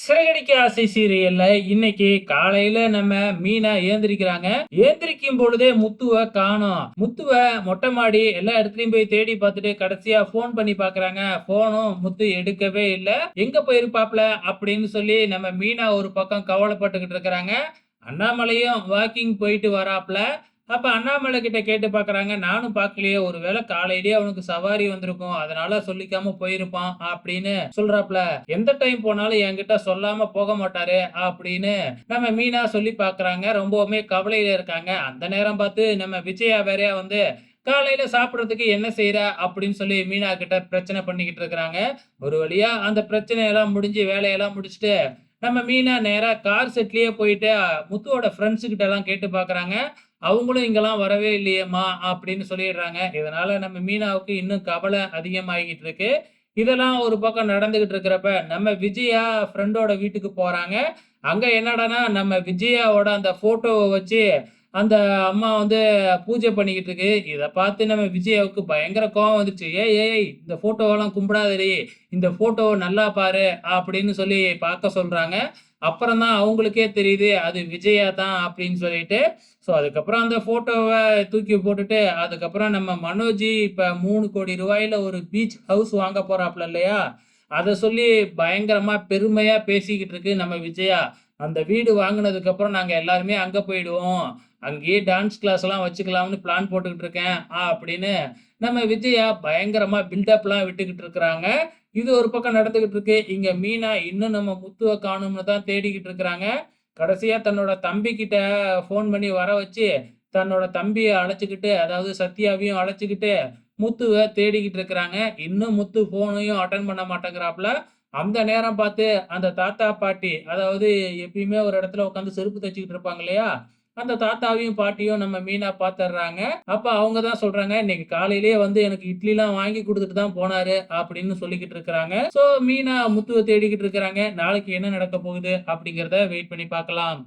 சிறகடிக்க ஆசை சீரியல்ல இன்னைக்கு காலையில நம்ம மீனா ஏந்திரிக்கிறாங்க. ஏந்திரிக்கும் பொழுதே முத்துவ காணோம். முத்துவ மொட்டை மாடி எல்லா இடத்துலயும் போய் தேடி பார்த்துட்டு கடைசியா ஃபோன் பண்ணி பார்க்குறாங்க. ஃபோனும் முத்து எடுக்கவே இல்ல. எங்க போயிருப்பாப்ல அப்படின்னு சொல்லி நம்ம மீனா ஒரு பக்கம் கவலைப்பட்டுக்கிட்டு இருக்கிறாங்க. அண்ணாமலையும் வாக்கிங் போயிட்டு வராப்ல. அப்ப அண்ணாமலை கிட்ட கேட்டு பார்க்குறாங்க. நானும் பார்க்கலையே. ஒருவேளை காலையிலேயே அவனுக்கு சவாரி வந்திருக்கும். அதனால சொல்லிக்காம போயிருப்பான் அப்படின்னு சொல்றாப்ல. எந்த டைம் போனாலும் என்கிட்ட சொல்லாம போக மாட்டாரு அப்படின்னு நம்ம மீனா சொல்லி பார்க்குறாங்க. ரொம்பவுமே கவலையில இருக்காங்க. அந்த நேரம் பார்த்து நம்ம விஜயா வேறயா வந்து காலையில சாப்பிடுறதுக்கு என்ன செய்ற? அப்படின்னு சொல்லி மீனா கிட்ட பிரச்சனை பண்ணிக்கிட்டு இருக்கிறாங்க. ஒரு வழியா அந்த பிரச்சனையெல்லாம் முடிஞ்சு வேலையெல்லாம் முடிச்சுட்டு நம்ம மீனா நேரா கார் செட்லயே போயிட்டு முத்துவோட ஃப்ரெண்ட்ஸ் கிட்ட எல்லாம் கேட்டு பார்க்குறாங்க. அவங்களும் இங்கலாம் வரவே இல்லையேம்மா! அப்படின்னு சொல்லிடுறாங்க. இதனால நம்ம மீனாவுக்கு இன்னும் கவலை அதிகமாகிட்டு இருக்கு. இதெல்லாம் ஒரு பக்கம் நடந்துகிட்டு இருக்கிறப்ப, நம்ம விஜயா ஃப்ரெண்டோட வீட்டுக்கு போறாங்க. அங்க என்னடான்னா, நம்ம விஜயாவோட அந்த ஃபோட்டோவ வச்சு, அந்த அம்மா வந்து பூஜை பண்ணிக்கிட்டு இருக்கு. இத பார்த்து நம்ம விஜயாவுக்கு பயங்கர கோவம் வந்துருச்சு. "ஏய் ஏய்! இந்த ஃபோட்டோவெல்லாம் கும்பிடாதடி! இந்த ஃபோட்டோவ நல்லா பாரு" அப்படின்னு சொல்லி பார்க்க சொல்றாங்க. அப்புறம் தான் அவங்களுக்கே தெரியுது, அது விஜயா தான் அப்படின்னு சொல்லிட்டு. ஸோ, அதுக்கப்புறம் அந்த ஃபோட்டோவ தூக்கி போட்டுட்டு, அதுக்கப்புறம் நம்ம மனோஜ் இப்ப ரூ. 3,00,00,000 ஒரு பீச் ஹவுஸ் வாங்க போறாப்ல இல்லையா? அத சொல்லி பயங்கரமா பெருமையா பேசிக்கிட்டு இருக்கு நம்ம விஜயா. அந்த வீடு வாங்குனதுக்கப்புறம் நாங்க எல்லாருமே அங்க போயிடுவோம். அங்கேயே டான்ஸ் கிளாஸ்லாம் வச்சுக்கலாம்னு பிளான் போட்டுக்கிட்டு இருக்கேன். அப்படின்னு நம்ம விஜயா பயங்கரமா பில்டப்லாம் விட்டுக்கிட்டு இருக்கிறாங்க. இது ஒரு பக்கம் நடந்துகிட்டு இருக்கு. இங்க மீனா இன்னும் நம்ம முத்துவ காணோம்னு தான் தேடிக்கிட்டு இருக்கிறாங்க. கடைசியா தன்னோட தம்பிகிட்ட ஃபோன் பண்ணி வர வச்சு, தன்னோட தம்பிய அழைச்சுக்கிட்டு, அதாவது சத்யாவையும் அழைச்சுக்கிட்டு, முத்துவ தேடிக்கிட்டு இருக்கிறாங்க. இன்னும் முத்து ஃபோனையும் அட்டெண்ட் பண்ண மாட்டேங்கிறாப்ல. அந்த நேரம் பார்த்து அந்த தாத்தா, பாட்டி அதாவது எப்பயுமே ஒரு இடத்துல உட்காந்து செருப்பு தைச்சுக்கிட்டு இருப்பாங்க இல்லையா? அந்த தாத்தாவையும், பாட்டியும் நம்ம மீனா பார்த்துடுறாங்க. அப்ப அவங்க தான் சொல்றாங்க, "இன்னைக்கு காலையிலேயே வந்து எனக்கு இட்லிலாம் வாங்கி குடுத்துட்டு தான் போனாரு." அப்படின்னு சொல்லிக்கிட்டு இருக்கிறாங்க. ஸோ மீனா முத்துவ தேடிக்கிட்டு இருக்கிறாங்க. நாளைக்கு என்ன நடக்க போகுது அப்படிங்கிறத வெயிட் பண்ணி பார்க்கலாம்.